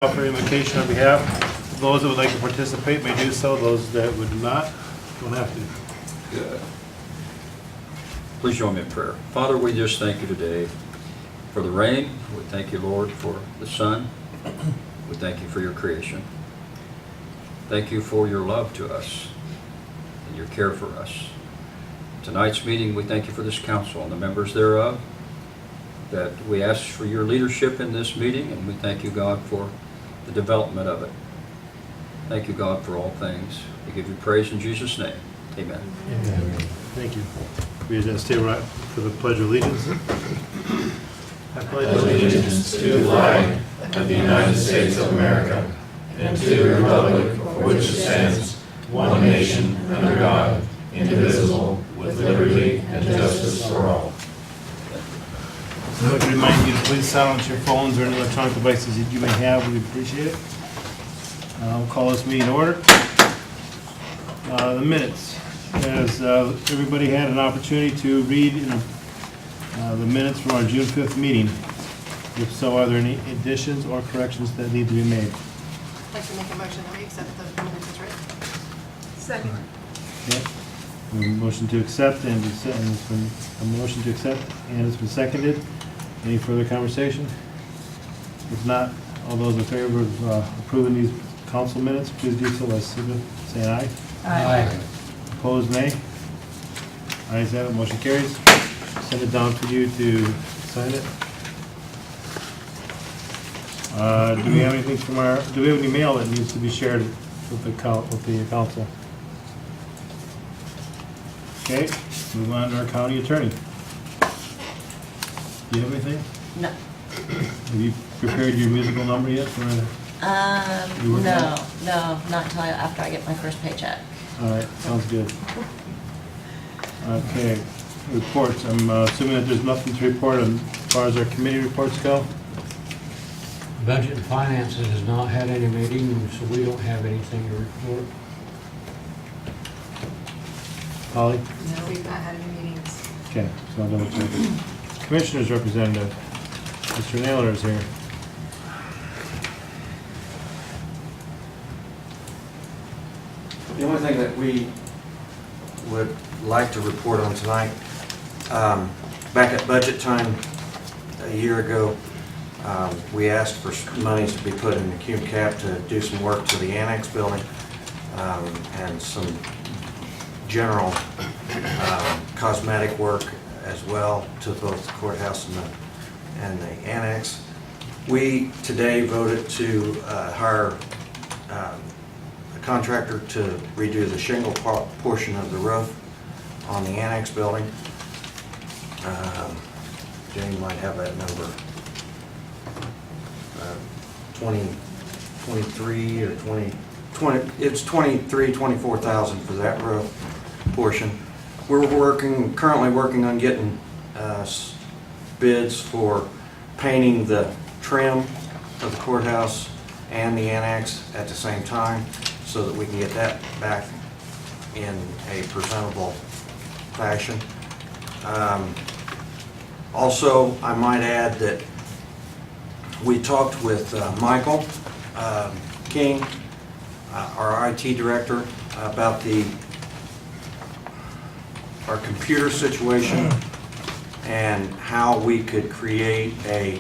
Offer invocation on behalf. Those that would like to participate may do so. Those that would not, don't have to. Good. Please join me in prayer. Father, we just thank you today for the rain. We thank you, Lord, for the sun. We thank you for your creation. Thank you for your love to us and your care for us. Tonight's meeting, we thank you for this council and the members thereof, that we ask for your leadership in this meeting, and we thank you, God, for the development of it. Thank you, God, for all things. We give you praise in Jesus' name. Amen. Amen. Thank you. We just stay right for the Pledge of Allegiance. I pledge allegiance to the flag of the United States of America and to the republic for which it stands, one nation, under God, indivisible, with liberty and justice for all. I'd like to remind you to please silence your phones or any electronic devices that you may have. We appreciate it. I'll call this meeting to order. The minutes. Has everybody had an opportunity to read the minutes from our June 5th meeting? If so, are there any additions or corrections that need to be made? I'd like to make a motion that we accept the minutes as written. Second. Okay. A motion to accept and it's been a motion to accept and it's been seconded. Any further conversation? If not, all those in favor of approving these council minutes, please do so by saying aye. Aye. Opposed, nay. Ayes have it, motion carries. Send it down for you to sign it. Do we have anything from do we have any mail that needs to be shared with the council? Okay, move on to our county attorney. Do you have anything? No. Have you prepared your musical number yet for You working on it? No, not until after I get my first paycheck. All right, sounds good. Okay, reports. I'm assuming that there's nothing to report as far as our committee reports go. Budget and Finances has not had any meetings, so we don't have anything to report. Holly? No, we've not had any meetings. Okay, so I'll double check. Commissioner's representative, Mr. Naylor is here. The only thing that we would like to report on tonight, back at budget time a year ago, we asked for monies to be put in the cube cap to do some work to the annex building and some general cosmetic work as well to both the courthouse and the annex. We today voted to hire a contractor to redo the shingle portion of the roof on the annex building. Jane might have that number. 23 or 20, it's 24,000 for that roof portion. We're currently working on getting bids for painting the trim of the courthouse and the annex at the same time so that we can get that back in a presentable fashion. Also, I might add that we talked with Michael King, our IT director, about our computer situation and how we could create a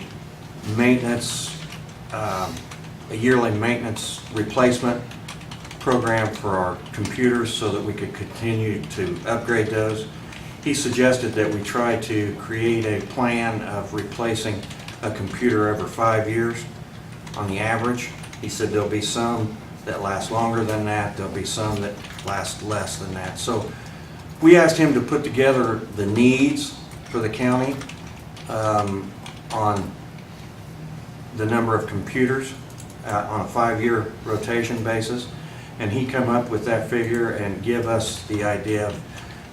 maintenance, a yearly maintenance replacement program for our computers so that we could continue to upgrade those. He suggested that we try to create a plan of replacing a computer every 5 years on the average. He said there'll be some that last longer than that, there'll be some that last less than that. So we asked him to put together the needs for the county on the number of computers on a 5-year rotation basis, and he come up with that figure and give us the idea of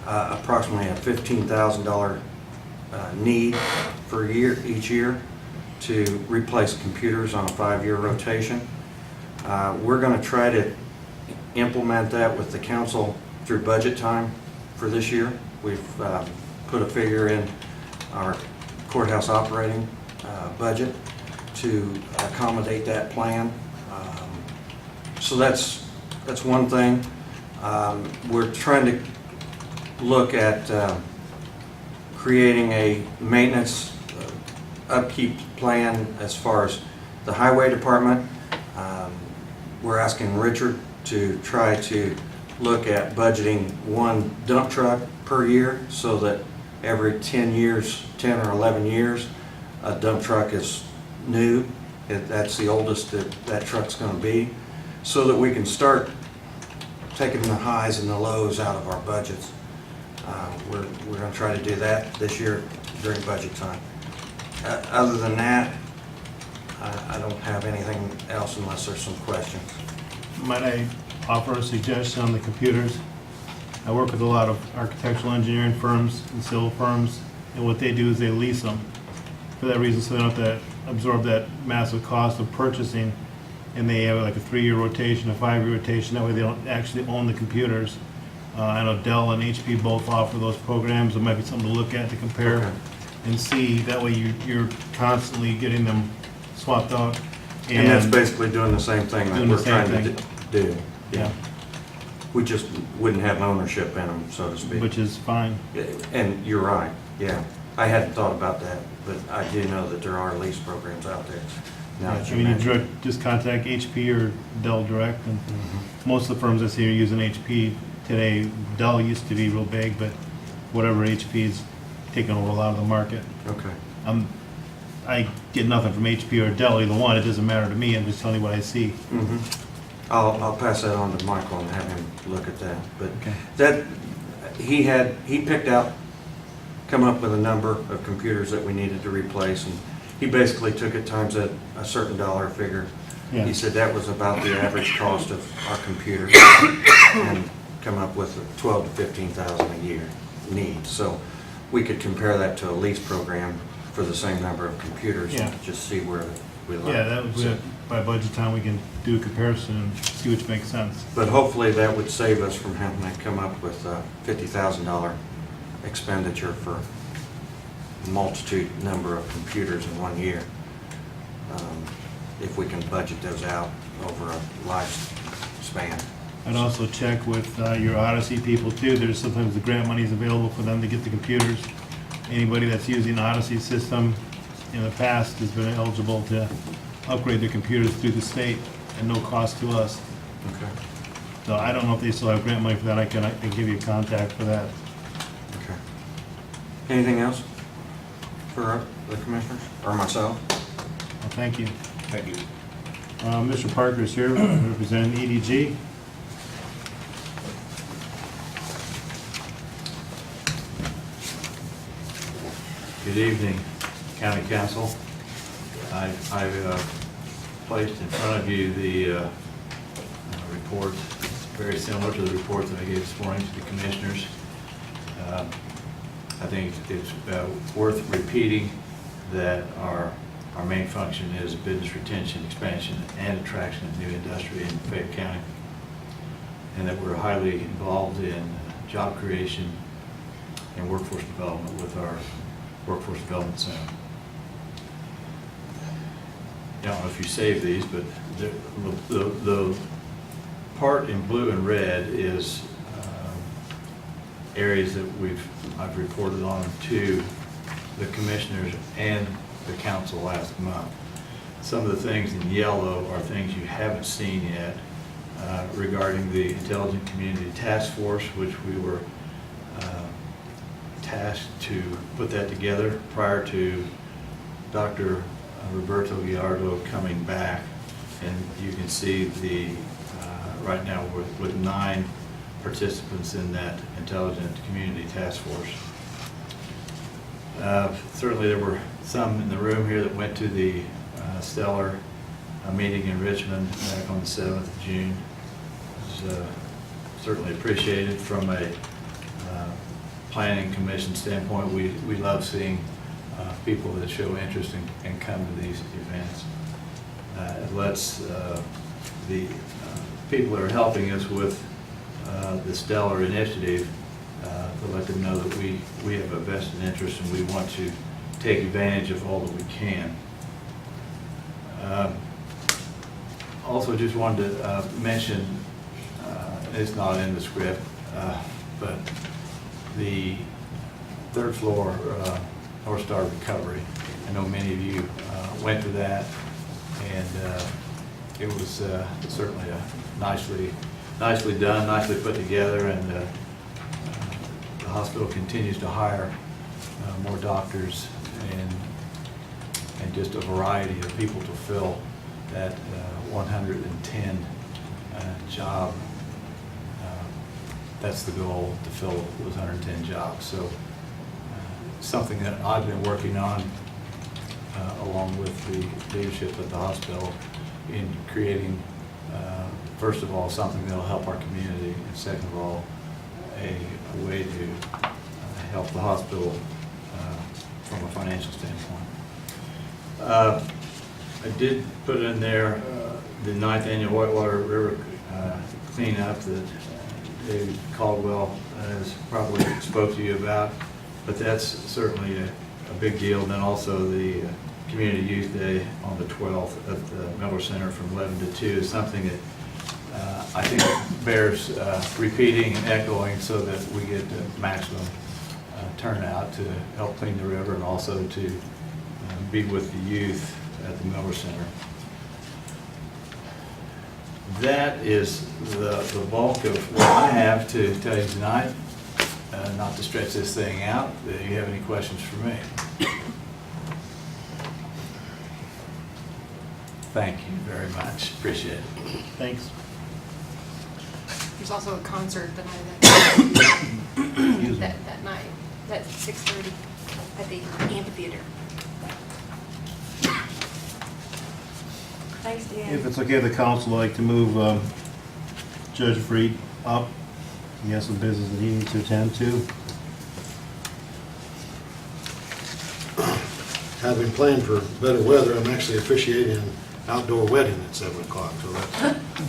approximately a $15,000 need for each year to replace computers on a 5-year rotation. We're going to try to implement that with the council through budget time for this year. We've put a figure in our courthouse operating budget to to accommodate that plan. So that's one thing. We're trying to look at creating a maintenance upkeep plan as far as the highway department. We're asking Richard to try to look at budgeting one dump truck per year so that every 10 years, 10 or 11 years, a dump truck is new. That's the oldest that truck's going to be, so that we can start taking the highs and the lows out of our budgets. We're going to try to do that this year during budget time. Other than that, I don't have anything else unless there's some questions. Might I offer a suggestion on the computers? I work with a lot of architectural engineering firms and civil firms, and what they do is they lease them for that reason, so they don't have to absorb that massive cost of purchasing, and they have like a 3-year rotation, a 5-year rotation, that way they don't actually own the computers. I know Dell and HP both offer those programs. It might be something to look at to compare Okay. and see. That way you're constantly getting them swapped out. And that's basically doing the same thing that Doing the we're same trying to do. Yeah, We just wouldn't have ownership in them, so to speak. which is fine. And you're right, yeah. I hadn't thought about that, but I do know that there are lease programs out there. Now that I you mean, mention it. just contact HP or Dell Direct, and Mhm. most of the firms I see are using HP today. Dell used to be real big, but whatever, HP is taking over a lot of the market. Okay. I get nothing from HP or Dell, either one, it doesn't matter to me, I'm just telling you what I see. Mhm. I'll pass that on to Michael and have him look at that. But Okay. that, he picked out, come up with a number of computers that we needed to replace, and he basically took it times a certain dollar figure. Yeah. He said that was about the average cost of our computers, and come up with 12 to 15,000 a year need. So we could compare that to a lease program for the same number of computers, Yeah. and just see where we lie. Yeah, that would, So- by budget time, we can do a comparison and see which makes sense. But hopefully that would save us from having to come up with a $50,000 expenditure for a multitude number of computers in 1 year. If we can budget those out over a lifespan. I'd also check with your Odyssey people too. There's sometimes the grant money is available for them to get the computers. Anybody that's using Odyssey system in the past has been eligible to upgrade their computers through the state at no cost to us. Okay. So I don't know if they still have grant money for that. I can give you a contact for that. Okay. Anything else for the commissioners or myself? Well, thank you. Thank you. Mr. Parker is here representing EDG. Good evening, County Council. I've placed in front of you the report, very similar to the report that I gave this morning to the commissioners. I think it's worth repeating that our main function is business retention, expansion, and attraction of new industry in Fayette County, and that we're highly involved in job creation and workforce development with our Workforce Development Center. I don't know if you saved these, but the part in blue and red is areas that I've reported on to the commissioners and the council last month. Some of the things in yellow are things you haven't seen yet regarding the Intelligent Community Task Force, which we were tasked to put that together prior to Dr. Roberto Gallardo coming back. And you can see right now with 9 participants in that Intelligent Community Task Force. Certainly there were some in the room here that went to the Stellar meeting in Richmond back on the 7th of June. It was certainly appreciated from a planning commission standpoint. We love seeing people that show interest and come to these events. It lets the people that are helping us with the Stellar initiative to let them know that we have a vested interest and we want to take advantage of all that we can. Also, just wanted to mention, it's not in the script, but the third floor North Star Recovery. I know many of you went to that, and it was certainly nicely done, nicely put together, and the hospital continues to hire more doctors and just a variety of people to fill that 110 job. That's the goal, to fill those 110 jobs. So something that I've been working on along with the leadership at the hospital in creating, first of all, something that will help our community, and second of all, a way to help the hospital from a financial standpoint. I did put in there the 9th annual Whitewater River cleanup that David Caldwell has probably spoke to you about, but that's certainly a big deal. And then also the Community Youth Day on the 12th at the Miller Center from 11 to 2 is something that I think bears repeating and echoing so that we get the maximum turnout to help clean the river and also to be with the youth at the Miller Center. That is the bulk of what I have to tell you tonight. Not to stretch this thing out, do you have any questions for me? Thank you very much. Appreciate it. Thanks. There's also a concert the night that night, at 6:30 at the amphitheater. Thanks, Dan. If it's okay with the council, I'd like to move Judge Freed up. He has some business that he needs to attend to. Having planned for better weather, I'm actually officiating an outdoor wedding at 7 o'clock, so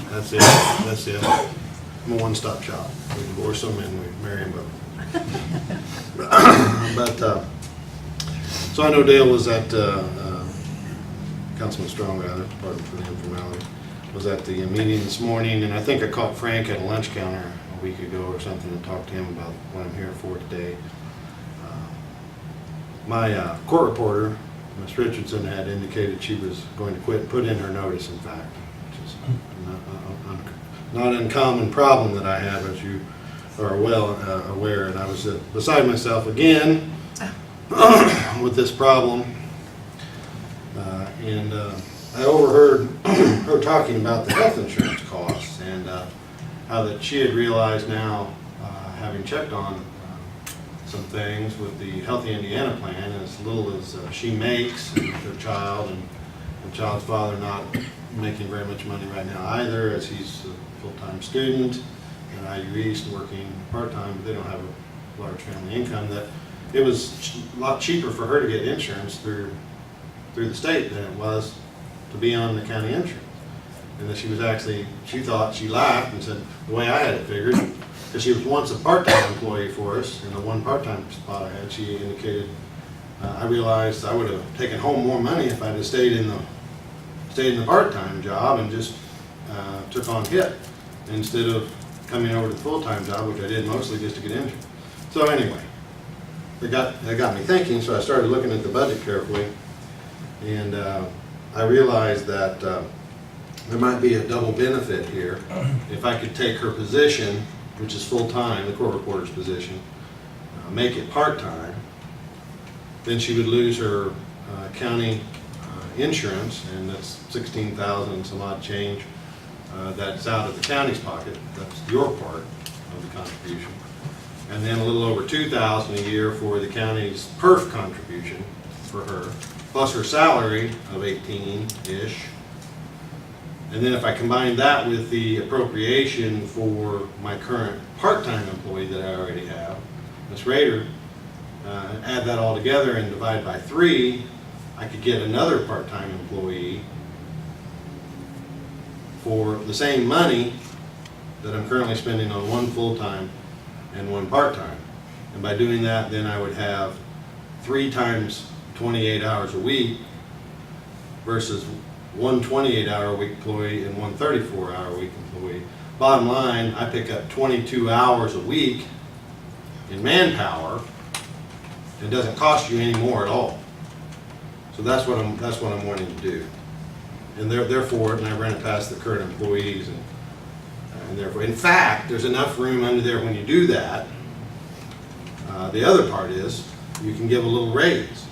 that's it. That's it. I'm a one-stop shop. We divorce them and we marry them both. But, so I know Dale was at, Councilman Strong, rather, pardon for the informality, was at the meeting this morning, and I think I caught Frank at a lunch counter a week ago or something and talked to him about what I'm here for today. My court reporter, Ms. Richardson, had indicated she was going to quit and put in her notice, in fact, which is not an uncommon problem that I have, as you are well aware. And I was beside myself again with this problem. And I overheard her talking about the health insurance costs and how that she had realized now, having checked on some things with the Healthy Indiana plan, as little as she makes, and her child and the child's father not making very much money right now either, as he's a full-time student at IU East working part-time, but they don't have a large family income, that it was a lot cheaper for her to get insurance through the state than it was to be on the county insurance. And that she was actually, she thought, she laughed and said, the way I had it figured, because she was once a part-time employee for us, in the one part-time spot I had, she indicated, I realized I would have taken home more money if I'd have stayed in the part-time job and just took on HIT instead of coming over to the full-time job, which I did mostly just to get injured. So anyway, that got me thinking, so I started looking at the budget carefully, and I realized that there might be a double benefit here. If I could take her position, which is full-time, the court reporter's position, make it part-time, then she would lose her county insurance, and that's $16,000 and some odd change. That's out of the county's pocket. That's your part of the contribution. And then a little over $2,000 a year for the county's PERF contribution for her, plus her salary of 18-ish. And then if I combine that with the appropriation for my current part-time employee that I already have, Ms. Rader, add that all together and divide by 3, I could get another part-time employee for the same money that I'm currently spending on one full-time and one part-time. And by doing that, then I would have 3 times 28 hours a week versus one 28-hour-a-week employee and one 34-hour-a-week employee. Bottom line, I pick up 22 hours a week in manpower. It doesn't cost you any more at all. So that's what I'm wanting to do. And they're for it, and I ran it past the current employees, and therefore, in fact, there's enough room under there when you do that. The other part is, you can give a little raise.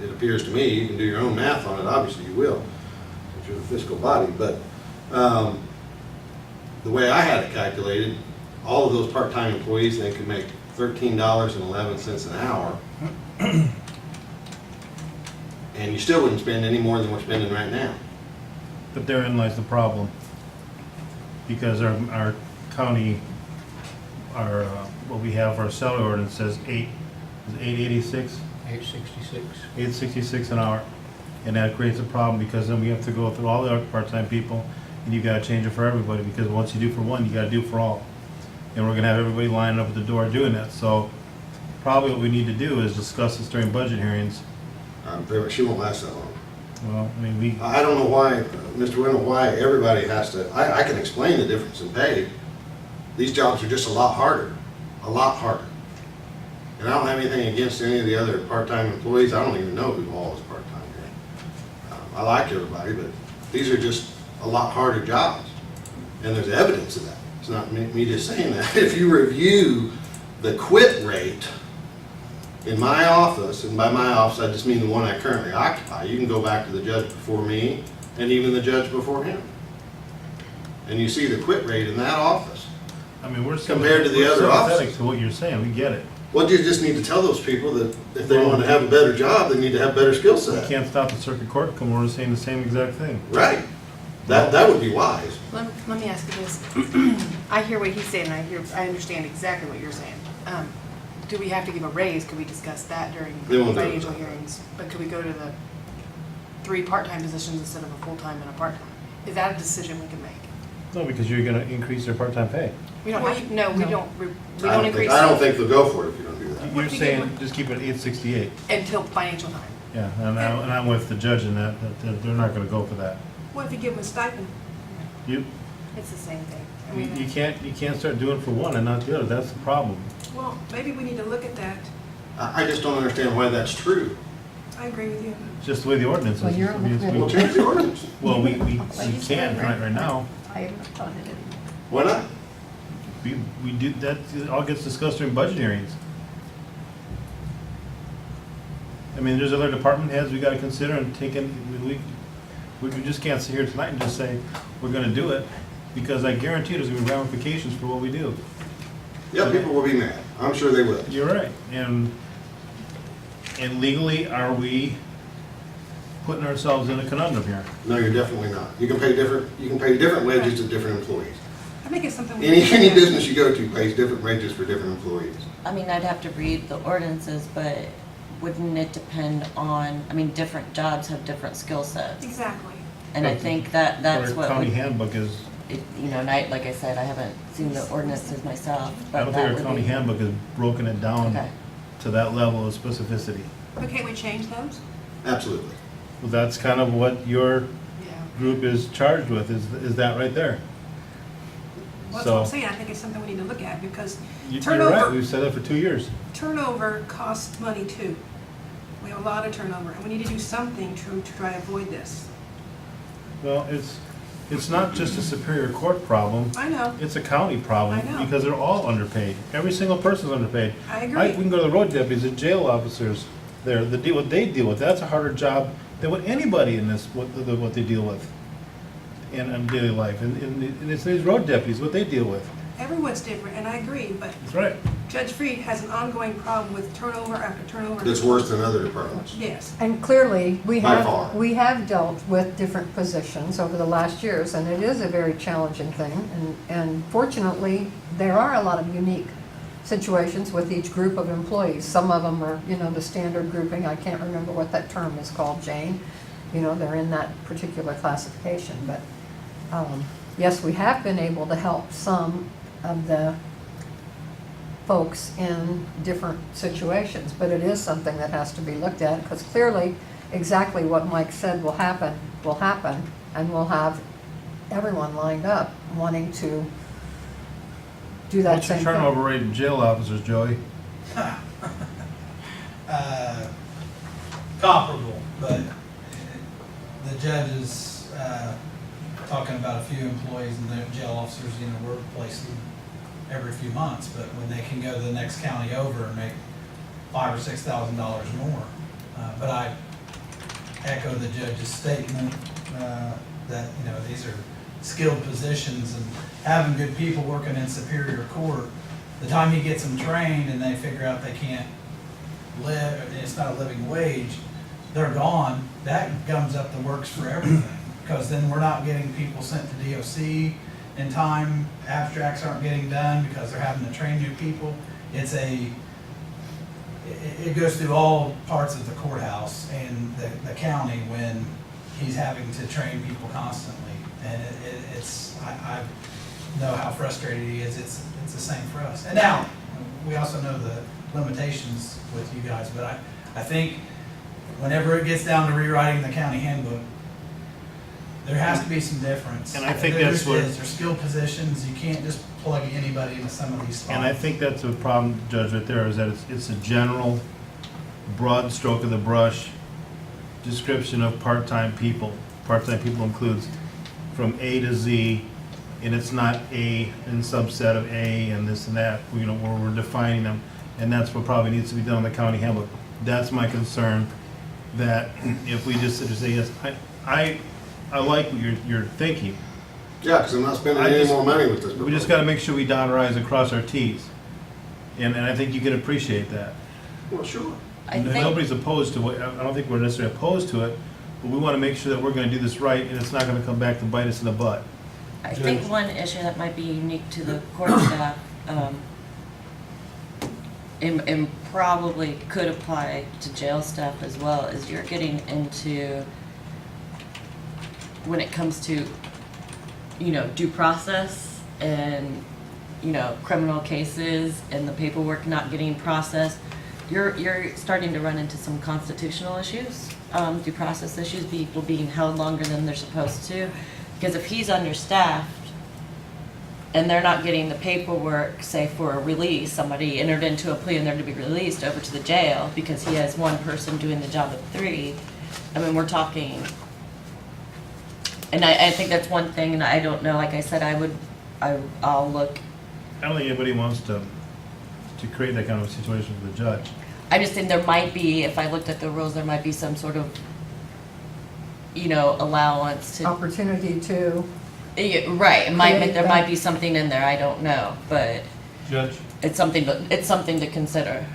It appears to me, you can do your own math on it, obviously you will, since you're the fiscal body, but the way I had it calculated, all of those part-time employees, they could make $13.11 an hour. And you still wouldn't spend any more than we're spending right now. But therein lies the problem. Because our county, what we have, our salary ordinance says is 886? 866. 866 an hour. And that creates a problem because then we have to go through all the other part-time people and you gotta change it for everybody because once you do for one, you gotta do for all. And we're gonna have everybody lining up at the door doing that. So probably what we need to do is discuss this during budget hearings. She won't last that long. Well, I mean, I don't know why, Mr. Wendell, why everybody has to, I can explain the difference in pay. These jobs are just a lot harder. And I don't have anything against any of the other part-time employees. I don't even know who all is part-time here. I like everybody, but these are just a lot harder jobs. And there's evidence of that. It's not me just saying that. If you review the quit rate in my office, and by my office I just mean the one I currently occupy, you can go back to the judge before me and even the judge before him. And you see the quit rate in that office. I mean, we're Compared to the other sympathetic offices. to what you're saying, we get it. Well, you just need to tell those people that if they want to have a better job, they need to have better skill We set. can't stop the circuit court and come over and saying the same exact thing. Right. That would be wise. Let me ask you this. I hear what he's saying, and I understand exactly what you're saying. Do we have to give a raise? Could we discuss that during They won't do it. financial hearings? But could we go to the 3 part-time positions instead of a full-time and a part-time? Is that a decision we can make? No, because you're gonna increase their part-time pay. We don't have to, no, we don't increase. I don't think they'll go for it if you don't do that. You're if you saying, give- just keep it at 868. Until financial time. Yeah, and I'm with the judge in that they're not gonna go for that. What if you give them a stipend? You, It's the same thing. I you mean, you can't start doing for one and not the other, that's the problem. Well, maybe we need to look at that. I just don't understand why that's true. I agree with you. It's just the way the ordinance is. Well, you're I mean, it's- We'll change the ordinance. Well, we can't right now. I haven't thought of it. Why not? We do, that it all gets discussed during budget hearings. I mean, there's other department heads we gotta consider and take in, we just can't sit here tonight and just say, we're gonna do it, because I guarantee there's gonna be ramifications for what we do. Yeah, people will be mad. I'm sure they will. You're right, and legally, are we putting ourselves in a conundrum here? No, you're definitely not. You can pay different wages to different employees. I think it's something we. Any business you go to pays different wages for different employees. I mean, I'd have to read the ordinances, but wouldn't it depend on, I mean, different jobs have different skill sets. Exactly. And I think that's Our what county would, handbook is, you know, and like I said, I haven't seen the ordinances myself, I but don't that think our would county be. handbook has broken it down Okay. to that level of specificity. But can't we change those? Absolutely. Well, that's kind of what your yeah. group is charged with, is that right there. Well, that's what I'm So- saying. I think it's something we need to look at because You're turnover, right, we've said that for 2 years. turnover costs money too. We have a lot of turnover and we need to do something to try to avoid this. Well, it's not just a Superior Court problem, I know. it's a county problem, I know. because they're all underpaid. Every single person's underpaid. I agree. We can go to the road deputies, the jail officers, there, what they deal with, that's a harder job than what anybody in this, what they deal with in daily life. And it's these road deputies, what they deal with. Everyone's different and I agree, but That's right. Judge Freed has an ongoing problem with turnover after turnover. It's worse than other departments. Yes. And clearly, By far. we have dealt with different positions over the last years, and it is a very challenging thing. And fortunately, there are a lot of unique situations with each group of employees. Some of them are, you know, the standard grouping. I can't remember what that term is called, Jane. You know, they're in that particular classification. But yes, we have been able to help some of the folks in different situations, but it is something that has to be looked at, because clearly, exactly what Mike said will happen, And we'll have everyone lined up wanting to do that What's your same thing. turnover rate in jail officers, Joey? Comparable, but the judges, talking about a few employees and the jail officers, we're replacing every few months, but when they can go to the next county over and make $5,000 or $6,000 more. But I echo the judge's statement, that, these are skilled positions, and having good people working in Superior Court, the time he gets them trained and they figure out they can't live, it's not a living wage, they're gone, that gums up the works for everything. Because then we're not getting people sent to DOC in time, abstracts aren't getting done because they're having to train new people. It goes through all parts of the courthouse and the county when he's having to train people constantly. And I know how frustrated he is. It's the same for us. And now, we also know the limitations with you guys, but I think whenever it gets down to rewriting the county handbook, there has to be some difference. And I think that's what- There's skilled positions, you can't just plug anybody into some of these spots. And I think that's a problem, Judge, right there, is that it's a general, broad stroke of the brush description of part-time people. Part-time people includes from A to Z, and it's not A and subset of A and this and that, where we're defining them. And that's what probably needs to be done in the county handbook. That's my concern, that if we just sit and say, yes, I like what you're thinking. Yeah, because I'm not spending I any just- more money with this. We just gotta make sure we dot our i's and cross our t's. And I think you can appreciate that. Well, sure. I think, Nobody's opposed to it, I don't think we're necessarily opposed to it, but we wanna make sure that we're gonna do this right, and it's not gonna come back to bite us in the butt. I think one issue that might be unique to the court staff, and probably could apply to jail staff as well, is you're getting into, when it comes to, due process and, criminal cases and the paperwork not getting processed, you're starting to run into some constitutional issues, due process issues, people being held longer than they're supposed to. Because if he's understaffed and they're not getting the paperwork, say for a release, somebody entered into a plea and they're to be released over to the jail because he has one person doing the job of three, we're talking. And I think that's one thing, and I don't know, like I said, I'll look. I don't think anybody wants to create that kind of situation for the judge. I just think there might be, if I looked at the rules, there might be some sort of, allowance to. Opportunity to, Yeah, right, it might, Create there that. might be something in there, I don't know, but Judge, it's something to consider.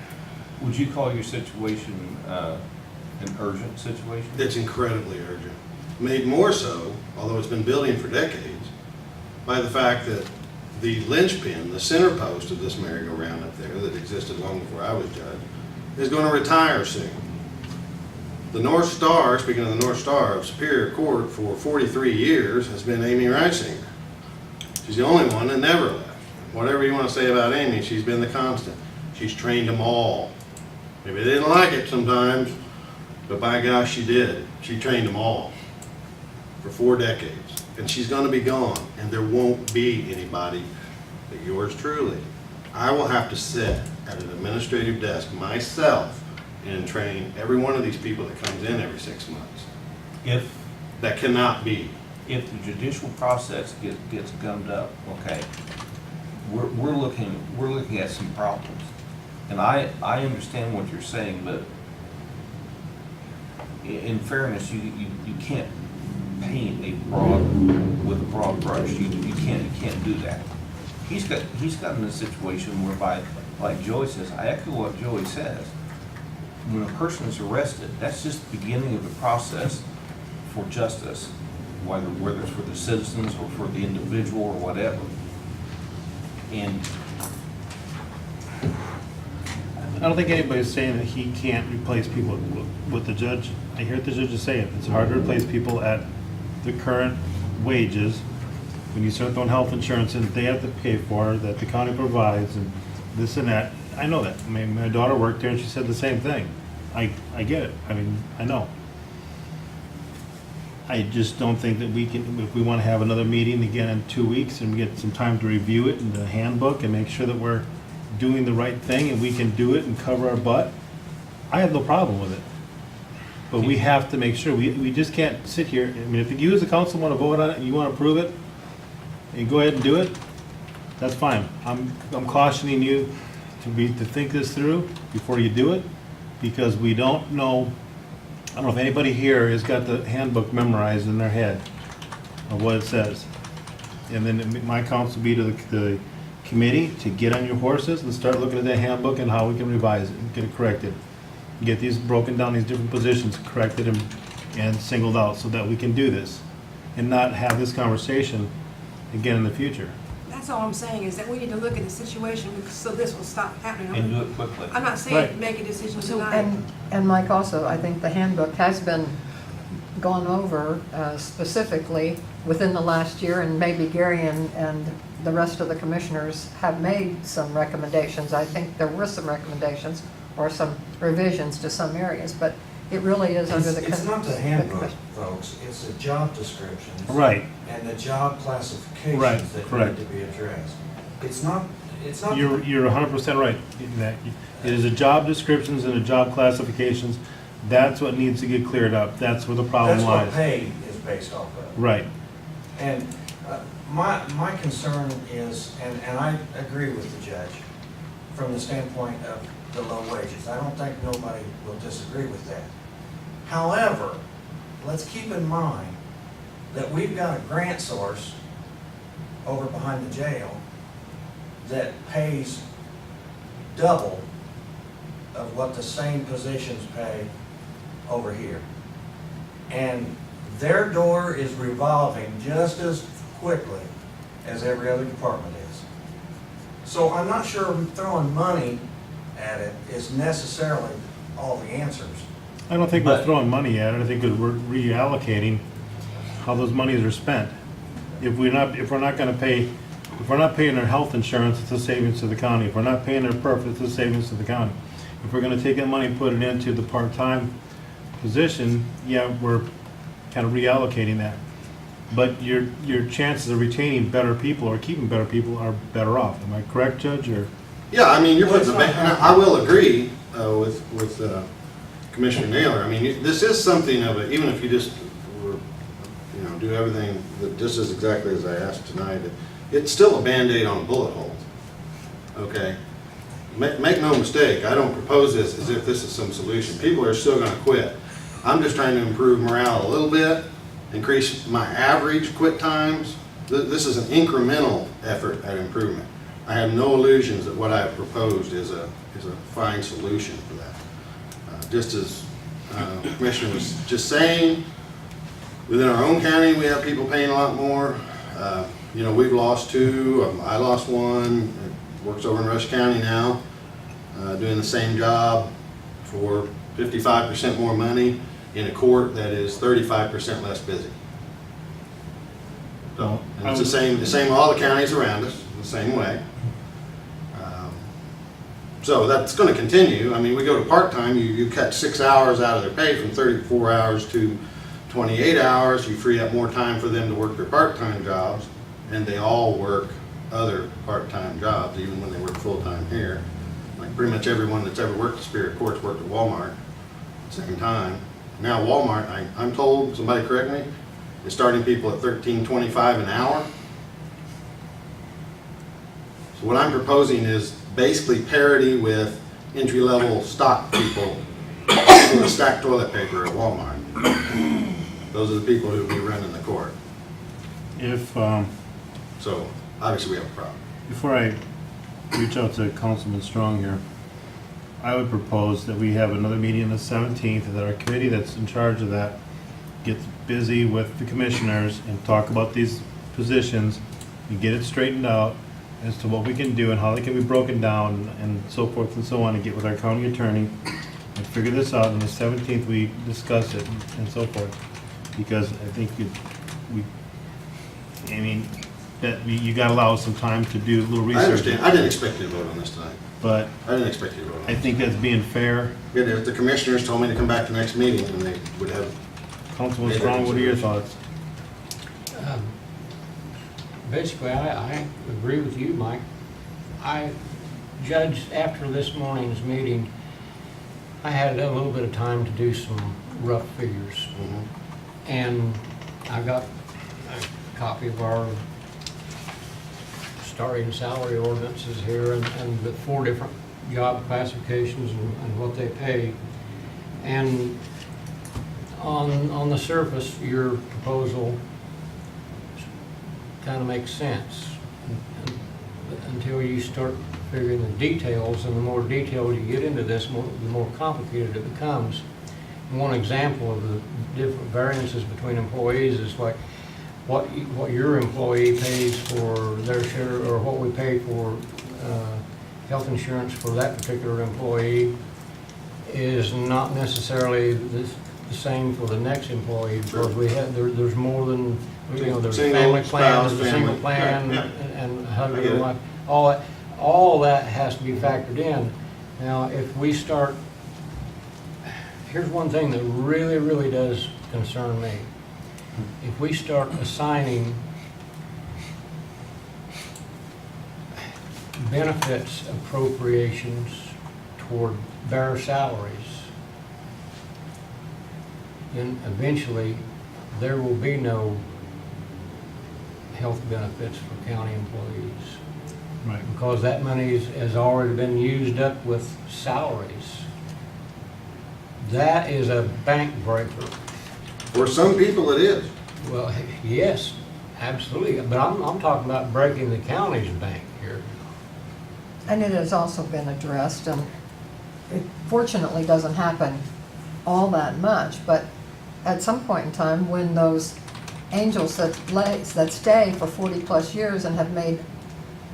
would you call your situation an urgent situation? It's incredibly urgent. Made more so, although it's been building for decades, by the fact that the linchpin, the center post of this merry-go-round up there that existed long before I was judge, is going to retire soon. The North Star, speaking of the North Star of Superior Court for 43 years, has been Amy Reisinger. She's the only one that never left. Whatever you want to say about Amy, she's been the constant. She's trained them all. Maybe they didn't like it sometimes, but by gosh, she did. She trained them all for 4 decades. And she's going to be gone, and there won't be anybody but yours truly. I will have to sit at an administrative desk myself and train every one of these people that comes in every 6 months. If That cannot be. the judicial process gets gummed up, okay, we're looking at some problems. And I understand what you're saying, but in fairness, you can't paint with a broad brush. You can't do that. He's gotten a situation whereby, like Joey says, I echo what Joey says. When a person is arrested, that's just the beginning of the process for justice, whether it's for the citizens or for the individual or whatever. And I don't think anybody's saying that he can't replace people with the judge. I hear what the judge is saying. It's hard to replace people at the current wages. When you start throwing health insurance in, they have to pay for, that the county provides, and this and that. I know that. I mean, my daughter worked there and she said the same thing. I get it. I mean, I know. I just don't think that we can, if we want to have another meeting again in 2 weeks and we get some time to review it in the handbook and make sure that we're doing the right thing and we can do it and cover our butt, I have no problem with it. But we have to make sure, we just can't sit here, I mean, if you as a council want to vote on it and you want to approve it, and go ahead and do it, that's fine. I'm cautioning you to think this through before you do it, because we don't know, I don't know if anybody here has got the handbook memorized in their head of what it says. And then my counsel would be to the committee to get on your horses and start looking at that handbook and how we can revise it and get it corrected. Get these broken down, these different positions corrected and singled out so that we can do this and not have this conversation again in the future. That's all I'm saying, is that we need to look at the situation so this will stop happening. And do it quickly. I'm not saying Right. make a decision tonight. And Mike, also, I think the handbook has been gone over specifically within the last year, and maybe Gary and the rest of the commissioners have made some recommendations. I think there were some recommendations or some revisions to some areas, but it really is under the. It's not the handbook, folks, it's the job descriptions. Right. And the job classifications Right, that correct. need to be addressed. It's not. You're 100% right in that. It is a job descriptions and a job classifications. That's what needs to get cleared up. That's where the problem That's lies. what pay is based off of. Right. And my concern is, and I agree with the judge, from the standpoint of the low wages. I don't think nobody will disagree with that. However, let's keep in mind that we've got a grant source over behind the jail that pays double of what the same positions pay over here. And their door is revolving just as quickly as every other department is. So I'm not sure throwing money at it is necessarily all the answers. I don't think we're throwing money at it. I think that we're reallocating how those monies are spent. If we're not paying their health insurance, it's a savings to the county. If we're not paying their perf, it's a savings to the county. If we're gonna take that money and put it into the part-time position, yeah, we're kind of reallocating that. But your chances of retaining better people or keeping better people are better off. Am I correct, Judge, or? Yeah, I mean, you're putting I will agree with Commissioner Naylor. I mean, this is something of a, even if you just do everything that just as exactly as I asked tonight, it's still a Band-Aid on a bullet hole. Okay? Make no mistake, I don't propose this as if this is some solution. People are still gonna quit. I'm just trying to improve morale a little bit, increase my average quit times. This is an incremental effort at improvement. I have no illusions that what I have proposed is a fine solution for that. Just as the Commissioner was just saying, within our own county, we have people paying a lot more. We've lost two. I lost one. Works over in Rush County now, doing the same job for 55% more money in a court that is 35% less busy. So, and it's the same with all the counties around us, the same way. So that's going to continue. I mean, we go to part-time, you cut 6 hours out of their pay from 34 hours to 28 hours. You free up more time for them to work their part-time jobs, and they all work other part-time jobs, even when they work full-time here. Like pretty much everyone that's ever worked at Superior Court's worked at Walmart at the same time. Now Walmart, I'm told, somebody correct me, is starting people at $13.25 an hour. So what I'm proposing is basically parity with entry-level stock people who stack toilet paper at Walmart. Those are the people who will be running the court. So obviously we have a problem. Before I reach out to Councilman Strong here, I would propose that we have another meeting on the 17th, and that our committee that's in charge of that gets busy with the commissioners and talk about these positions and get it straightened out as to what we can do and how they can be broken down and so forth and so on, and get with our county attorney and figure this out. On the 17th, we discuss it and so forth. Because I think you gotta allow us some time to do a little research. I understand. I didn't expect you to vote on this tonight. But I didn't expect you to vote on I this. think that's being fair. If the commissioners told me to come back to the next meeting, and they would have Councilman Strong, what are your thoughts? Basically, I agree with you, Mike. Judge, after this morning's meeting, I had a little bit of time to do some rough figures. Mhm. And I got a copy of our starting salary ordinances here and the 4 different job classifications and what they pay. And on the surface, your proposal kind of makes sense until you start figuring the details, and the more detailed you get into this, the more complicated it becomes. One example of the different variances between employees is like what your employee pays for their share, or what we pay for health insurance for that particular employee is not necessarily the same for the next employee, because there's more than, there's a Single, family plan, spouse, there's a single family. plan, Yeah. and I husband get and it. wife. All that has to be factored in. Now, if we start, here's one thing that really, really does concern me. If we start assigning benefits appropriations toward bare salaries, then eventually there will be no health benefits for county employees, Right. because that money has already been used up with salaries. That is a bank breaker. For some people, it is. Well, yes, absolutely, but I'm talking about breaking the county's bank here. And it has also been addressed, and it fortunately doesn't happen all that much, but at some point in time, when those angels that stay for 40-plus years and have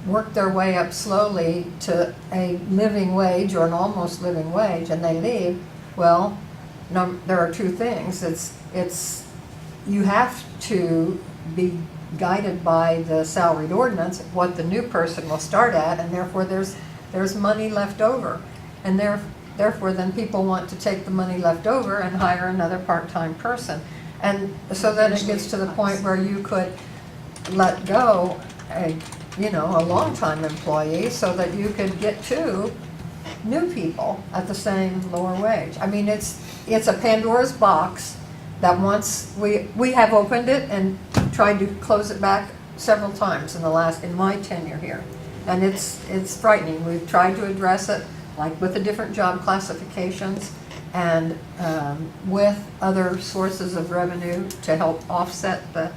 worked their way up slowly to a living wage or an almost living wage, and they leave, well, there are 2 things. You have to be guided by the salaried ordinance, what the new person will start at, and therefore there's money left over. And therefore then people want to take the money left over and hire another part-time person. And so then it gets to the point where you could let go a long-time employee so that you could get 2 new people at the same lower wage. I mean, it's a Pandora's box that once we have opened it and tried to close it back several times in my tenure here. And it's frightening. We've tried to address it, like with the different job classifications and with other sources of revenue to help offset the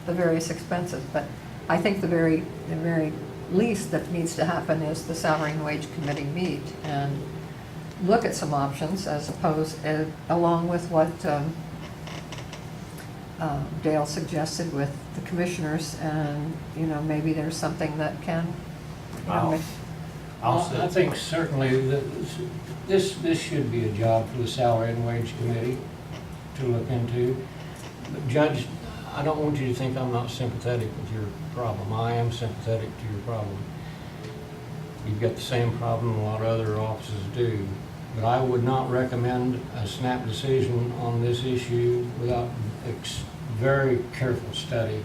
various expenses. But I think the very least that needs to happen is the Salary and Wage Committee meet and look at some options along with what Dale suggested with the commissioners, and maybe there's something that can. I think certainly that this should be a job for the Salary and Wage Committee to look into. But Judge, I don't want you to think I'm not sympathetic with your problem. I am sympathetic to your problem. You've got the same problem a lot of other offices do. But I would not recommend a snap decision on this issue without very careful study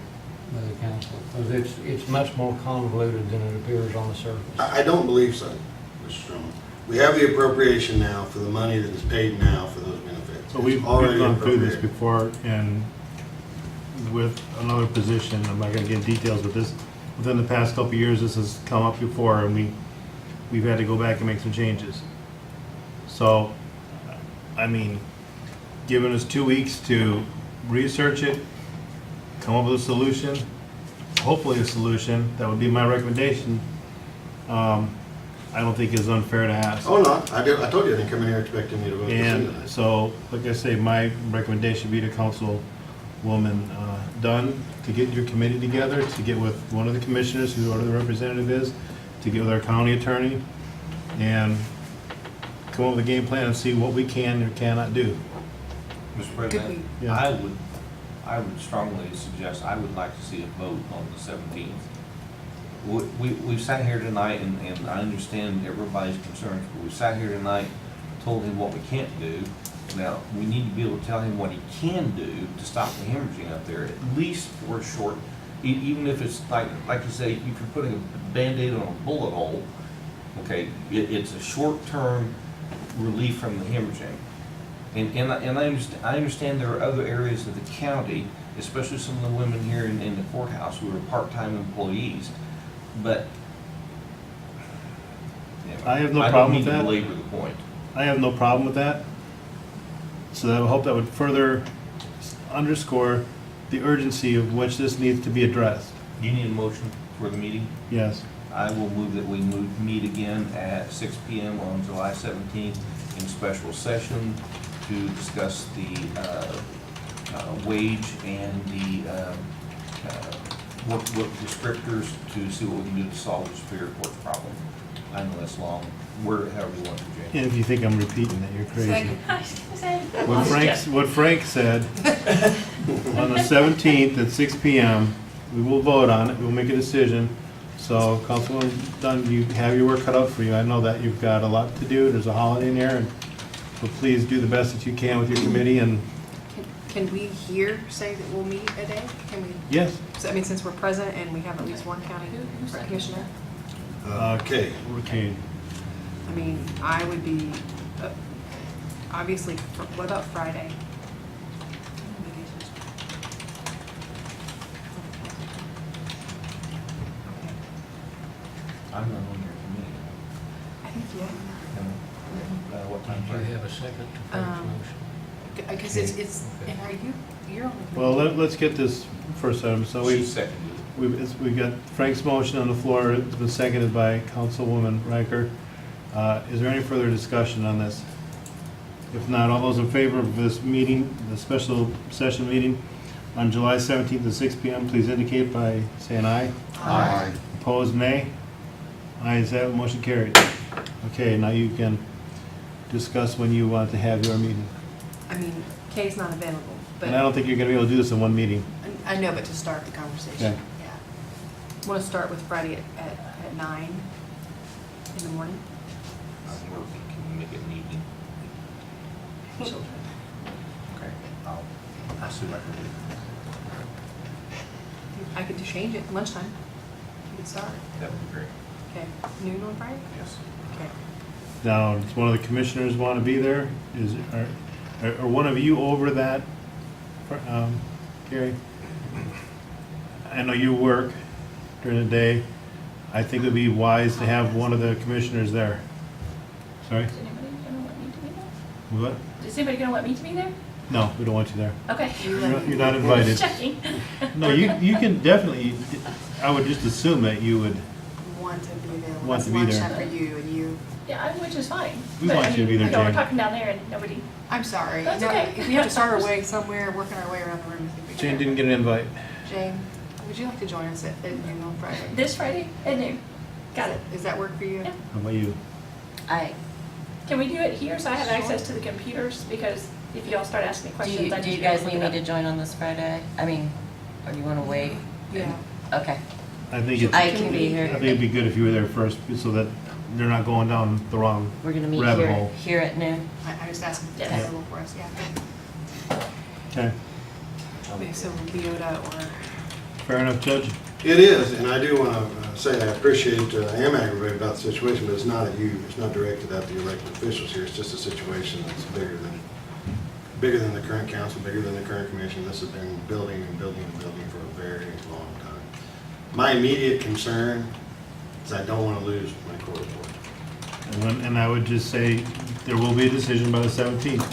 by the council, because it's much more convoluted than it appears on the surface. I don't believe so, Mr. Strong. We have the appropriation now for the money that is paid now for those benefits. So we've It's already gone through this appropriated. before, and with another position, I'm not gonna get details, but within the past couple of years, this has come up before, and we've had to go back and make some changes. So, I mean, giving us 2 weeks to research it, come up with a solution, hopefully a solution, that would be my recommendation. I don't think is unfair to ask. Oh, no, I told you I didn't come in here expecting you to vote this in And tonight. so, like I say, my recommendation would be to Councilwoman Dunn to get your committee together, to get with one of the commissioners, whoever the representative is, to get with our county attorney, and come up with a game plan and see what we can or cannot do. Mr. President, Yeah. I would strongly suggest, I would like to see a vote on the 17th. We've sat here tonight, and I understand everybody's concerns, but we sat here tonight, told him what we can't do, Now, we need to be able to tell him what he can do to stop the hemorrhaging up there, at least for a short, even if it's like you say, if you're putting a Band-Aid on a bullet hole, okay, it's a short-term relief from the hemorrhaging. And I understand there are other areas of the county, especially some of the women here in the courthouse who are part-time employees, but. I have no problem with that. I don't mean to belabor the point. I have no problem with that. So I would hope that would further underscore the urgency of which this needs to be addressed. Do you need a motion for the meeting? Yes. I will move that we meet again at 6 PM on July 17th in special session to discuss the wage and the work descriptors to see what we can do to solve the Superior Court's problem. I know that's long, however you want to, Jane. And if you think I'm repeating it, you're crazy. Second. What Frank said, on the 17th at 6 PM, we will vote on it, we'll make a decision. So, Councilwoman Dunn, you have your work cut out for you. I know that you've got a lot to do, there's a holiday in there, and so please do the best that you can with your committee, and Can we here say that we'll meet a day? Can we, yes. so, I mean, since we're present and we have at least one county commissioner? Okay. Okay. I mean, I would be, obviously, what about Friday? I'm not on here for me. I think, yeah. What time? Do you have a second to Frank's motion? Because it's, and are you, you're on the. Well, let's get this first item. So She seconded it. we've got Frank's motion on the floor, it's been seconded by Councilwoman Riker. Is there any further discussion on this? If not, all those in favor of this meeting, the special session meeting on July 17th at 6 PM, please indicate by saying aye. Aye. Opposed, nay. Ayes have it, motion carried. Okay, now you can discuss when you want to have your meeting. I mean, Kay's not available, but. And I don't think you're gonna be able to do this in one meeting. I know, but to start the conversation, Okay. yeah. Want to start with Friday at 9 in the morning? I'm working, can we make it an evening? Children. Okay, I'll see what I can do. I could change it, lunchtime. You could start. That would be great, Okay, noon on Friday? yes. Okay. Now, does one of the commissioners want to be there? Are one of you over that, Gary? I know you work during the day. I think it would be wise to have one of the commissioners there. Sorry? Is anybody gonna want me to be there? What? Is anybody gonna want me to be there? No, we don't want you there. Okay. You're not invited. Just checking. No, you can definitely, I would just assume that you would, Want to be there. Want to be there. Lunchtime for you and you. Yeah, which is fine. We But, want I you to mean, be there, I know we're Jane. talking down there and nobody, I'm sorry. That's No, okay. If we have to start our way somewhere, working our way around the room, I think we Jane can. didn't get an invite. Jane, would you like to join us at noon on Friday? this Friday at noon. Got it. Does that work for you? Yeah. How about you? Can we do it here so I have access to the computers? Because if y'all start asking me questions, I Do need you to be able guys to look need it me up. to join on this Friday? I mean, or you want to wait? Yeah. Okay, I think it's, I I can be here. think it'd be good if you were there first, so that they're not going down the wrong We're gonna meet rabbit here, hole. here at noon. I just asked if it's Yeah. available for us, yeah. Okay, Okay, so Leota or, fair enough, Judge? It is, and I do want to say I appreciate, I am aggravated about the situation, but it's not at you, it's not directed at the elected officials here. It's just a situation that's bigger than the current council, bigger than the current commission. This has been building and building and building for a very long time. My immediate concern is I don't want to lose my court report. And I would just say, there will be a decision by the 17th.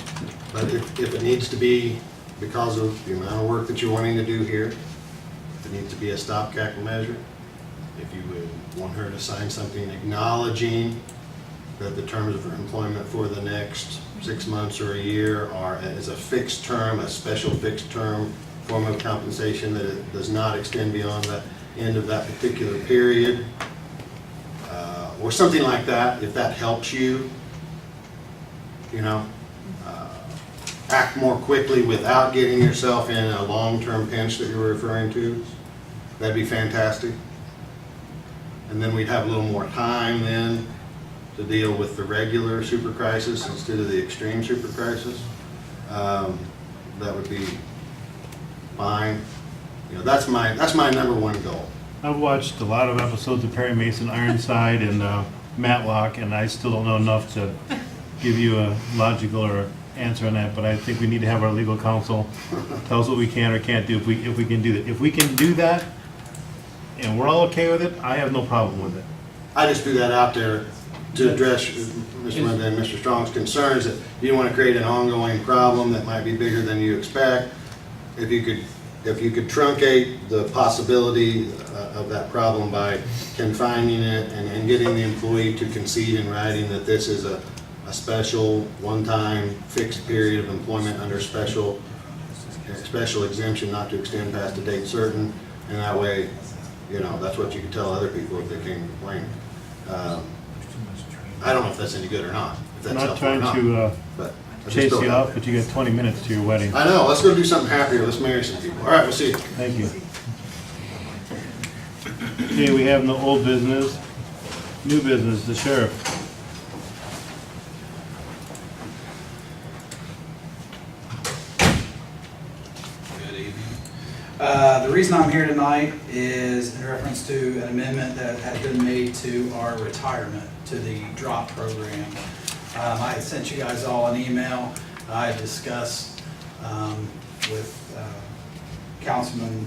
But if it needs to be because of the amount of work that you're wanting to do here, if it needs to be a stopgap measure, if you would want her to sign something acknowledging that the terms of her employment for the next 6 months or a year are as a fixed term, a special fixed term form of compensation, that it does not extend beyond the end of that particular period, or something like that, if that helps you, act more quickly without getting yourself in a long-term pinch that you're referring to, that'd be fantastic. And then we'd have a little more time then to deal with the regular super crisis instead of the extreme super crisis. that would be fine. You know, that's my number one goal. I've watched a lot of episodes of Perry Mason, Ironside, and Matlock, and I still don't know enough to give you a logical or answer on that, but I think we need to have our legal counsel tell us what we can or can't do if we can do that. If we can do that, and we're all okay with it, I have no problem with it. I just threw that out there to address Mr. Monday and Mr. Strong's concerns that you don't want to create an ongoing problem that might be bigger than you expect. If you could truncate the possibility of that problem by confining it and getting the employee to concede in writing that this is a special, one-time, fixed period of employment under special exemption not to extend past a date certain, and that way, you know, that's what you can tell other people if they came complaining. I don't know if that's any good or not, if that's I'm not helpful or trying not, to but I just chase throw it you out off, there. but you got 20 minutes to your wedding. I know, let's go do something happier, let's marry some people. All right, we'll see you. Thank you. Okay, we have no old business. New business, the sheriff. Good evening. The reason I'm here tonight is in reference to an amendment that had been made to our retirement, to the drop program. I had sent you guys all an email. I had discussed with Councilman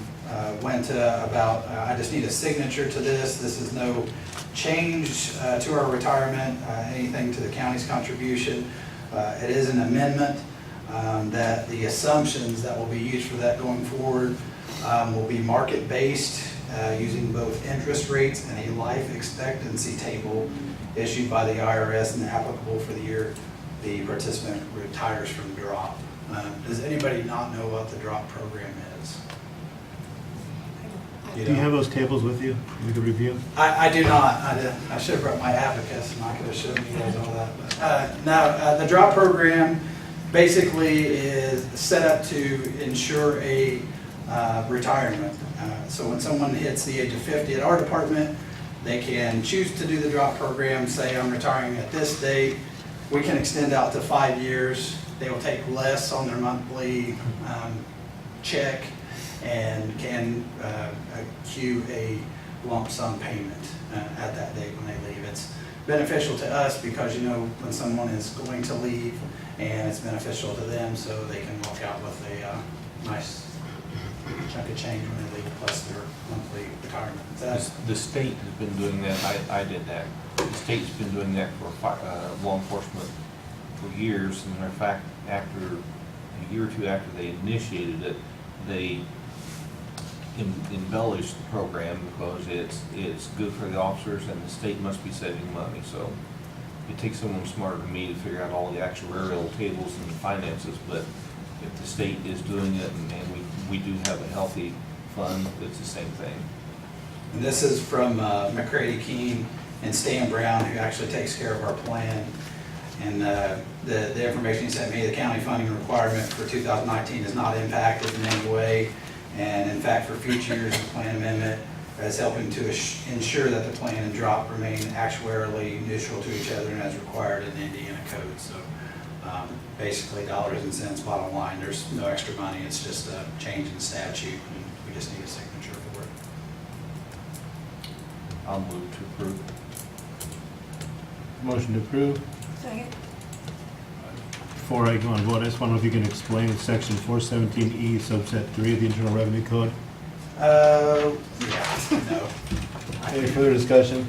Wenta about, I just need a signature to this. This is no change to our retirement, anything to the county's contribution. It is an amendment that the assumptions that will be used for that going forward will be market-based, using both interest rates and a life expectancy table issued by the IRS and applicable for the year the participant retires from drop. Does anybody not know what the drop program is? Do you have those tables with you? We could review? I do not. I should have brought my abacus and I could have shown you guys all that. But, no, the drop program basically is set up to ensure a retirement. So when someone hits the age of 50 at our department, they can choose to do the drop program, say I'm retiring at this date. We can extend out to 5 years. They will take less on their monthly check and can accrue a lump sum payment at that date when they leave. It's beneficial to us because, you know, when someone is going to leave, and it's beneficial to them so they can walk out with a nice chunk of change when they leave, plus their monthly retirement. The state has been doing that, I did that. The state's been doing that for law enforcement for years. As a matter of fact, after a year or two after they initiated it, they embellished the program because it's good for the officers and the state must be saving money. So it takes someone smarter than me to figure out all the actuarial tables and the finances, but if the state is doing it and we do have a healthy fund, it's the same thing. And this is from McCready Keene and Stan Brown, who actually takes care of our plan. And the information he sent me, the county funding requirement for 2019 is not impacted in any way. And in fact, for future years, the plan amendment is helping to ensure that the plan and drop remain actuarially neutral to each other and as required in the Indiana code. So basically dollars and cents bottom line, there's no extra money. It's just a change in statute and we just need a signature for it. I'll move to approve. Motion to approve. Second. Before I go on vote, I just want to know if you can explain section 417E subset 3 of the Internal Revenue Code. Yeah, no. Any further discussion?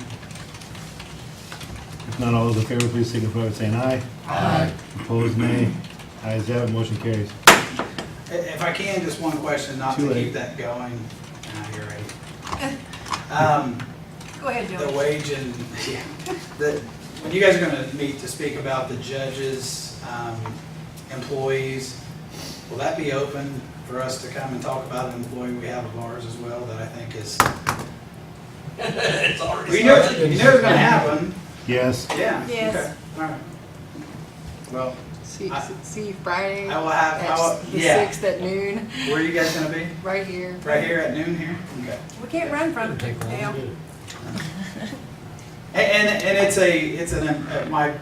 If not, all those in favor, please signify by saying aye. Aye. Opposed, nay. Ayes have it, motion carries. If I can, just one question, not Too to late. keep that going. You're ready. Go ahead, The Joe. wage and, when you guys are gonna meet to speak about the judges, employees, will that be open for us to come and talk about an employee we have of ours as well that I think is? It's already You know it's gonna happen. Yes. Yeah. Yes. Okay. All right. Well, See you Friday I will have, at the yeah. 6th at noon, Where are you guys gonna be? right here. Right here at noon here? Okay. We can't run from Doesn't it. take long Dale. to do it. And it's my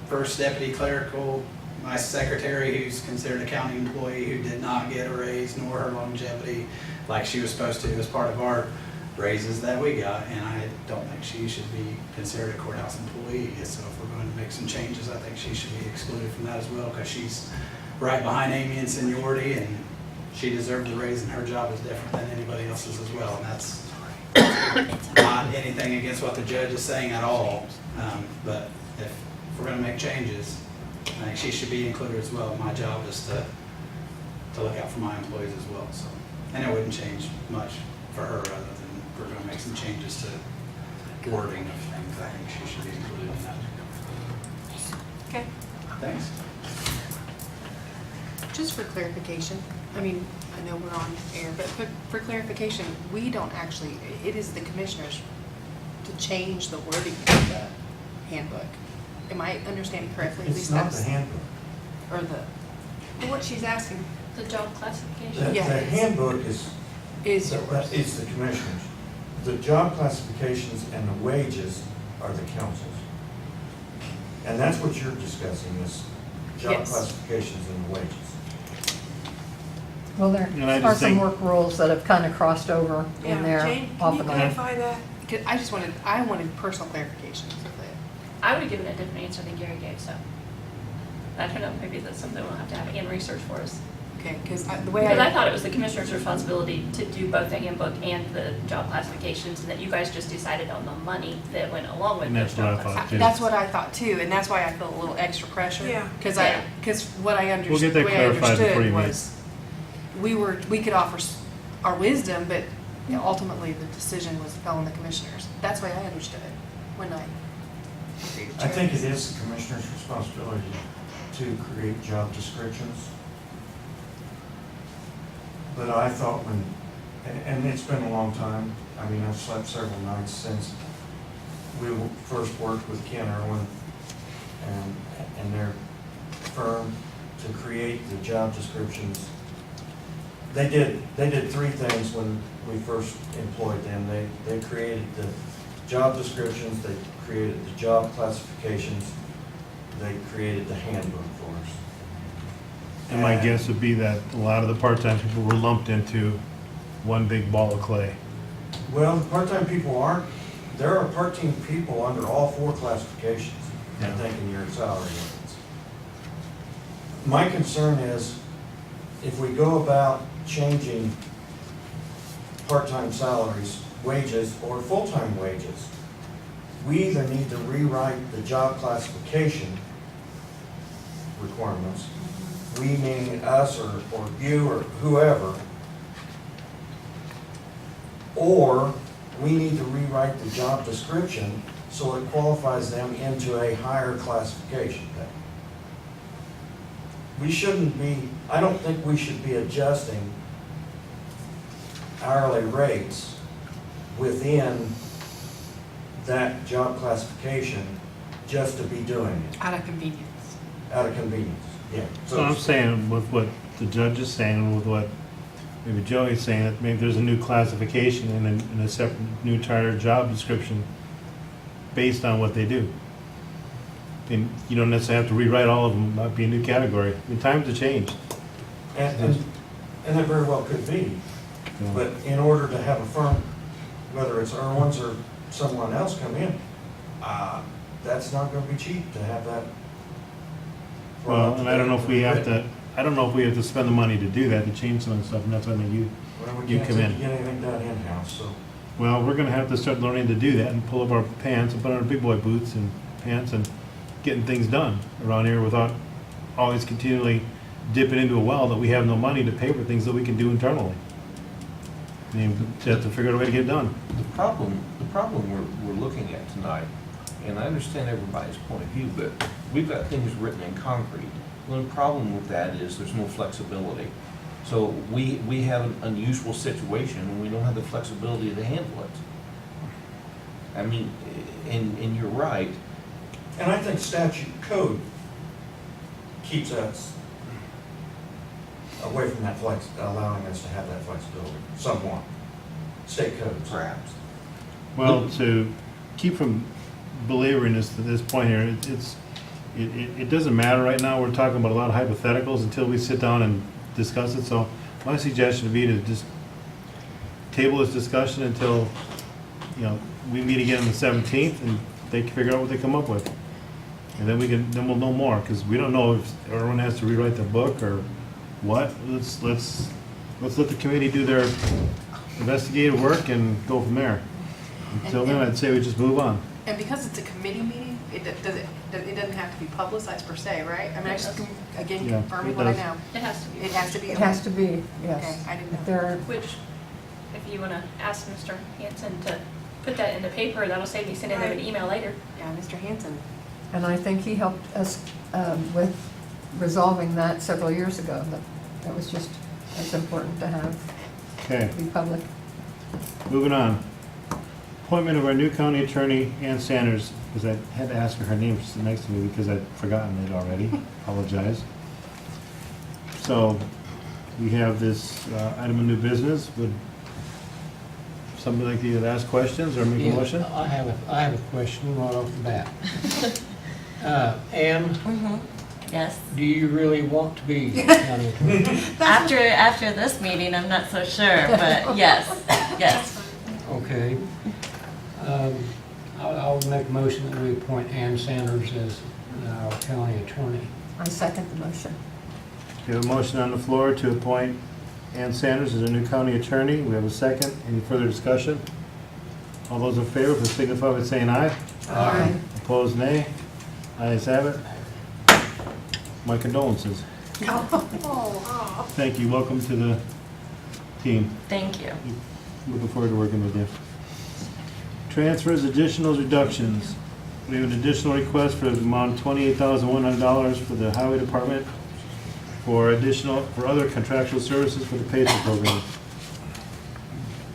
first deputy clerical my secretary, who's considered a county employee, who did not get a raise nor her longevity like she was supposed to as part of our raises that we got, and I don't think she should be considered a courthouse employee. So if we're going to make some changes, I think she should be excluded from that as well, because she's right behind Amy in seniority, and she deserved the raise, and her job is different than anybody else's as well, and that's not anything against what the judge is saying at all, but if we're going to make changes, I think she should be included as well. My job is to look out for my employees as well, so. And it wouldn't change much for her, other than we're going to make some changes to wording of things. I think she should be included in that. Okay. Thanks. Just for clarification, I mean, I know we're on air, but for clarification, we don't actually, it is the commissioners to change the wording of the handbook. Am I understanding correctly? At It's least not that's- the handbook. Or the, Well, what she's asking, The job The classification. Yeah. the handbook is is yours. It's the commissioners. The job classifications and the wages are the councils. And that's what you're discussing, is job Yes. classifications and the wages. Well, there And I are just some think- work rules that have kind of crossed over yeah, in there Jane, can off you and on. clarify that? Because I wanted personal clarification of it. I would have given a different answer than Gary gave, so. I don't know, maybe that's something we'll have to have Ann research for us. Okay, because the way Because I thought it was the commissioner's responsibility to do both the handbook and the job classifications, and that you guys just decided on the money that went along with And those that's what I job thought. classifications. That's what I thought too, and that's why I felt a little extra pressure. Yeah. Because Yeah. what I We'll understood, get that the way I clarified before understood you meet. was, we could offer our wisdom, but you know, ultimately the decision fell on the commissioners. That's the way I understood it when I. I think it is the commissioner's responsibility to create job descriptions. But I thought and it's been a long time, I mean, I've slept several nights since we first worked with Ken Irwin and their firm to create the job descriptions. They did three things when we first employed them. They created the job descriptions, they created the job classifications, they created the handbook for us. And my guess would be that a lot of the part-time people were lumped into one big ball of clay. Well, the part-time people aren't, there are part-time people under all four classifications, I think, in your salary limits. My concern is, if we go about changing part-time salaries, wages, or full-time wages, we either need to rewrite the job classification requirements, we meaning us or you or whoever, or we need to rewrite the job description so it qualifies them into a higher classification pay. We shouldn't be, I don't think we should be adjusting hourly rates within that job classification just to be doing it, Out of convenience. out of convenience, yeah. So I'm saying with what the judge is saying, with what maybe Joey's saying, that maybe there's a new classification and a separate new entire job description based on what they do. And you don't necessarily have to rewrite all of them, might be a new category. I mean, times have changed. And that very well could be, but in order to have a firm, whether it's Irwin's or someone else come in, that's not gonna be cheap to have that. Well, and I don't know if we have to spend the money to do that, to change some of the stuff, and that's why you Well, we you can't come seem in. to get anything done in-house, so. Well, we're gonna have to start learning to do that and pull up our pants and put on our big boy boots and pants and getting things done around here without always continually dipping into a well that we have no money to pay for things that we can do internally. I mean, we have to figure out a way to get it done. The problem we're looking at tonight, and I understand everybody's point of view, but we've got things written in concrete. The problem with that is there's no flexibility. So we have an unusual situation and we don't have the flexibility to handle it. I mean, and you're right. And I think statute code keeps us away from that allowing us to have that flexibility, somewhat. State codes. Perhaps. Well, to keep from belaboring this to this point here, it's it doesn't matter right now, we're talking about a lot of hypotheticals until we sit down and discuss it, so my suggestion would be to just table this discussion until, you know, we meet again on the 17th, and they can figure out what they come up with. And then then we'll know more, because we don't know if everyone has to rewrite their book or what. Let's let the committee do their investigative work and go from there. Until then, I'd say we just move on. And because it's a committee meeting, it doesn't have to be publicized per se, right? I mean, I just, again, Yeah, confirming it what I does. know. It has to be. It has to be. It has to be, Okay, yes. I didn't know. If there, Which, if you wanna ask Mr. Hanson to put that in the paper, that'll save me sending them an Right. email later. Yeah, Mr. Hanson. and I think he helped us with resolving that several years ago. That was just as important to have Okay, be public. moving on. Appointment of our new county attorney, Ann Sanders, because I had to ask her name sit next to me because I'd forgotten it already. Apologize. So, we have this item of new business. Would somebody like to either ask questions or make a Yeah, motion? I have a question right off the bat. Ann, Yes. do you really want to be county attorney? After this meeting, I'm not so sure, but yes, yes. Okay. I'll make a motion that we appoint Ann Sanders as our county attorney. I second the motion. We have a motion on the floor to appoint Ann Sanders as a new county attorney. We have a second. Any further discussion? All those in favor, please signify by saying aye. Aye. Opposed, nay. Ayes have it. My condolences. Oh, Thank you. Welcome to the team. Thank you. Looking forward to working with you. Transfers, additionals, reductions. We have an additional request for the amount of $28,100 for the highway department for other contractual services for the PACER program.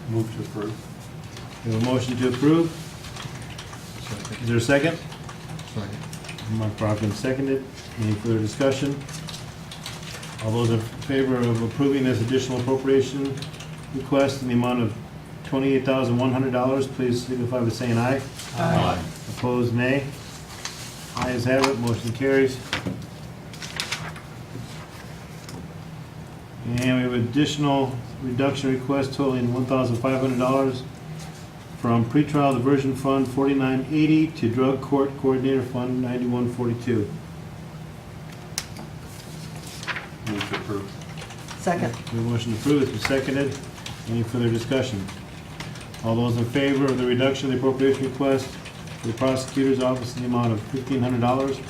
Move to approve. We have a motion to approve. Is there a second? Mark Brockman seconded. Any further discussion? All those in favor of approving this additional appropriation request in the amount of $28,100, please signify by saying aye. Aye. Opposed, nay. Ayes have it, motion carries. And we have additional reduction request totaling $1,500 from pretrial diversion fund 4980 to drug court coordinator fund 9142. Move to approve. Second. We have a motion to approve, it's been seconded. Any further discussion? All those in favor of the reduction of the appropriation request for the prosecutor's office in the amount of $1,500,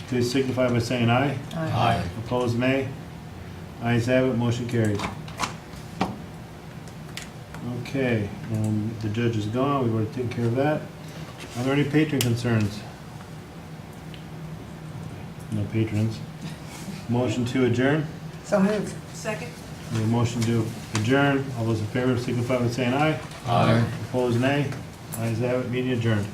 please signify by saying aye. Aye. Opposed, nay. Ayes have it, motion carries. Okay, and the judge is gone, we've already taken care of that. Are there any patron concerns? No patrons. Motion to adjourn? So moved. Second? We have a motion to adjourn. All those in favor signify by saying aye. Aye. Opposed, nay. Ayes have it, meeting adjourned.